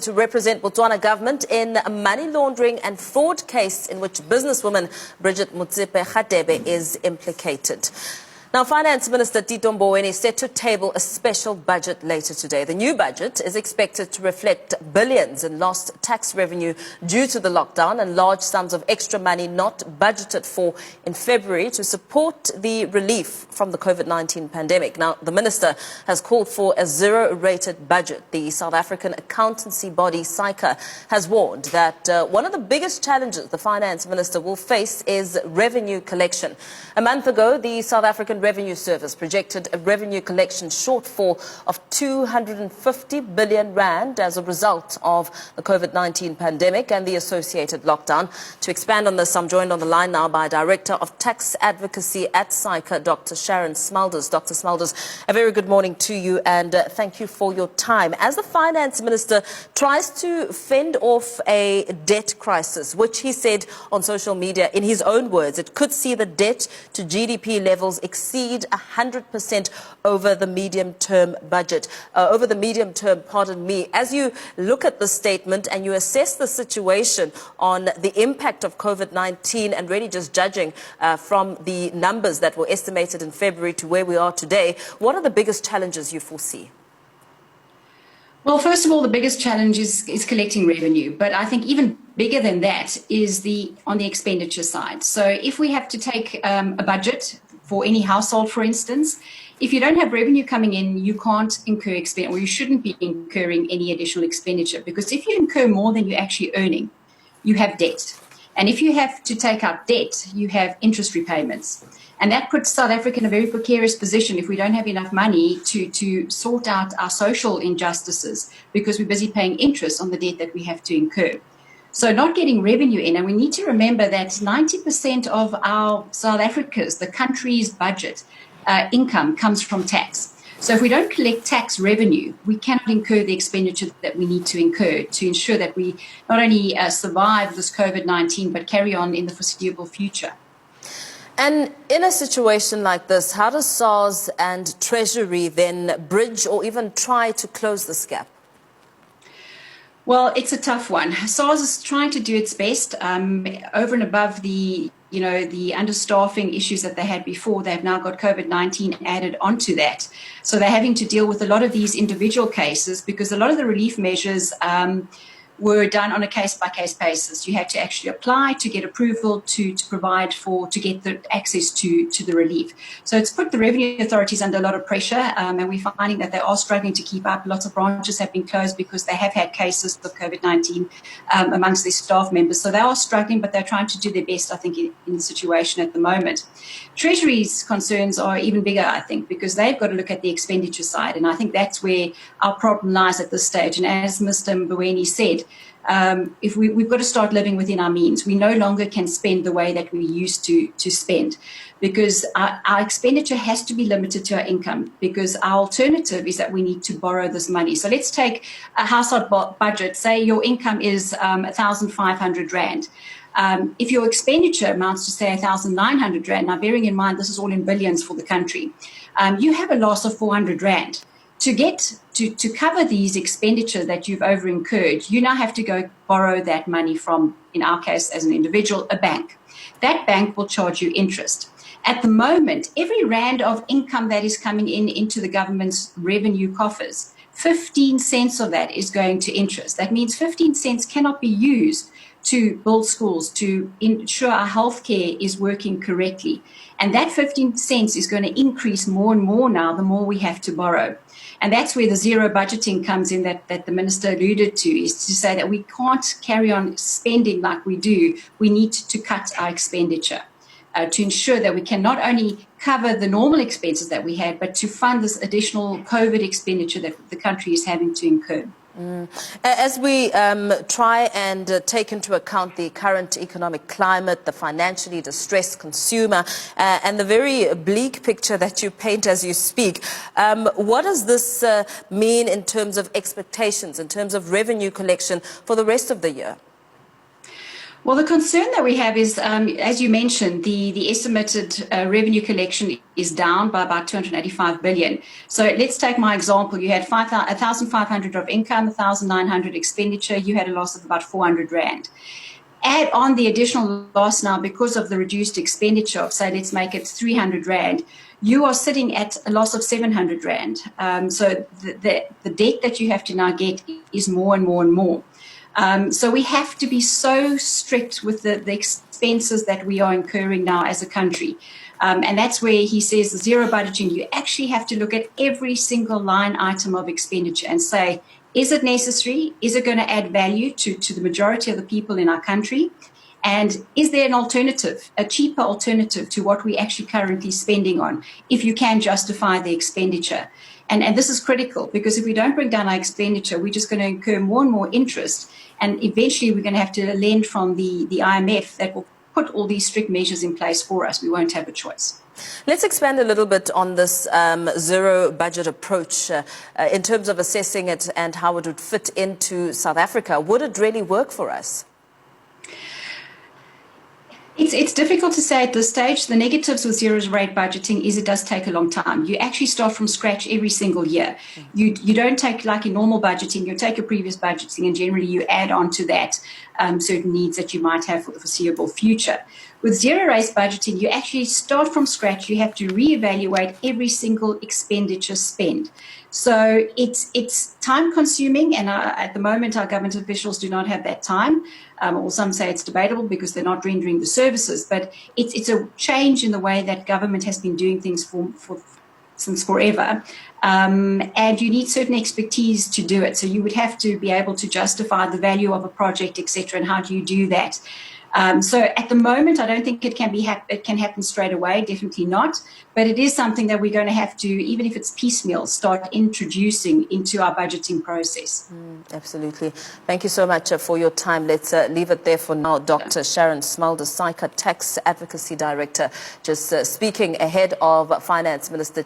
to represent Botswana government in a money laundering and fraud case in which businesswoman Bridget Motsepe-Radebe is implicated. Now, Finance Minister Tito Mboweni is set to table a special budget later today. The new budget is expected to reflect billions in lost tax revenue due to the lockdown and large sums of extra money not budgeted for in February to support the relief from the COVID-19 pandemic. Now, the minister has called for a zero-rated budget. The South African accountancy body SAICA has warned that one of the biggest challenges the finance minister will face is revenue collection. A month ago, the South African Revenue Service projected a revenue collection shortfall of 250 billion rand as a result of the COVID-19 pandemic and the associated lockdown. To expand on this, I'm joined on the line now by Director of Tax Advocacy at SAICA, Dr. Sharon Smulders. Dr. Smulders, a very good morning to you and thank you for your time. As the Finance Minister tries to fend off a debt crisis, which he said on social media, in his own words, it could see the debt to GDP levels exceed 100% over the medium-term budget, pardon me. As you look at the statement and you assess the situation on the impact of COVID-19 and really just judging from the numbers that were estimated in February to where we are today, what are the biggest challenges you foresee? Well, first of all, the biggest challenge is collecting revenue. But I think even bigger than that is on the expenditure side. So if we have to take a budget for any household, for instance, if you don't have revenue coming in, you can't incur expense, or you shouldn't be incurring any additional expenditure, because if you incur more than you're actually earning, you have debt. And if you have to take out debt, you have interest repayments. And that puts South Africa in a very precarious position if we don't have enough money to sort out our social injustices, because we're busy paying interest on the debt that we have to incur. So not getting revenue in, and we need to remember that 90% of our South Africa's, the country's budget income comes from tax. So if we don't collect tax revenue, we cannot incur the expenditure that we need to incur to ensure that we not only survive this COVID-19, but carry on in the foreseeable future. And in a situation like this, how does SARS and Treasury then bridge or even try to close this gap? Well, it's a tough one. SARS is trying to do its best over and above the understaffing issues that they had before. They've now got COVID-19 added onto that. So they're having to deal with a lot of these individual cases because a lot of the relief measures were done on a case-by-case basis. You had to actually apply to get approval to get the access to the relief. So it's put the revenue authorities under a lot of pressure, and we're finding that they are struggling to keep up. Lots of branches have been closed because they have had cases of COVID-19 amongst their staff members. So they are struggling, but they're trying to do their best, I think, in the situation at the moment. Treasury's concerns are even bigger, I think, because they've got to look at the expenditure side, and I think that's where our problem lies at this stage. And as Mr. Mboweni said, if we've got to start living within our means. We no longer can spend the way that we used to spend, because our expenditure has to be limited to our income, because our alternative is that we need to borrow this money. So let's take a household budget. Say your income is 1,500 rand. If your expenditure amounts to, say, 1,900 rand, now bearing in mind this is all in billions for the country, you have a loss of 400 rand. To cover these expenditures that you've over-incurred, you now have to go borrow that money from, in our case, as an individual, a bank. That bank will charge you interest. At the moment, every rand of income that is coming into the government's revenue coffers, 15 cents of that is going to interest. That means 15 cents cannot be used to build schools, to ensure our healthcare is working correctly. And that 15 cents is going to increase more and more now, the more we have to borrow. And that's where the zero budgeting comes in that the minister alluded to, is to say that we can't carry on spending like we do. We need to cut our expenditure to ensure that we can not only cover the normal expenses that we had, but to fund this additional COVID expenditure that the country is having to incur. As we try and take into account the current economic climate, the financially distressed consumer, and the very bleak picture that you paint as you speak, what does this mean in terms of expectations, in terms of revenue collection for the rest of the year? Well, the concern that we have is, as you mentioned, the estimated revenue collection is down by about 285 billion. So let's take my example. You had 1,500 of income, 1,900 expenditure. You had a loss of about 400 rand. Add on the additional loss now because of the reduced expenditure of, say, let's make it 300 rand. You are sitting at a loss of 700 rand. So the debt that you have to now get is more and more and more. So we have to be so strict with the expenses that we are incurring now as a country. And that's where he says zero budgeting. You actually have to look at every single line item of expenditure and say, is it necessary? Is it going to add value to the majority of the people in our country? And is there an alternative, a cheaper alternative to what we're actually currently spending on, if you can justify the expenditure? And this is critical, because if we don't bring down our expenditure, we're just going to incur more and more interest. And eventually we're going to have to lend from the IMF that will put all these strict measures in place for us. We won't have a choice. Let's expand a little bit on this zero budget approach in terms of assessing it and how it would fit into South Africa. Would it really work for us? It's difficult to say at this stage. The negatives with zero rate budgeting is it does take a long time. You actually start from scratch every single year. You don't take like in normal budgeting, you take your previous budgeting and generally you add on to that certain needs that you might have for the foreseeable future. With zero-based budgeting, you actually start from scratch. You have to reevaluate every single expenditure spend. So it's time-consuming, and at the moment, our government officials do not have that time. Or some say it's debatable because they're not rendering the services. But it's a change in the way that government has been doing things since forever. And you need certain expertise to do it. So you would have to be able to justify the value of a project, etc. And how do you do that? So at the moment, I don't think it can happen straight away, definitely not. But it is something that we're going to have to, even if it's piecemeal, start introducing into our budgeting process. Absolutely. Thank you so much for your time. Let's leave it there for now. Dr. Sharon Smulders, SAICA Tax Advocacy Director, just speaking ahead of Finance Minister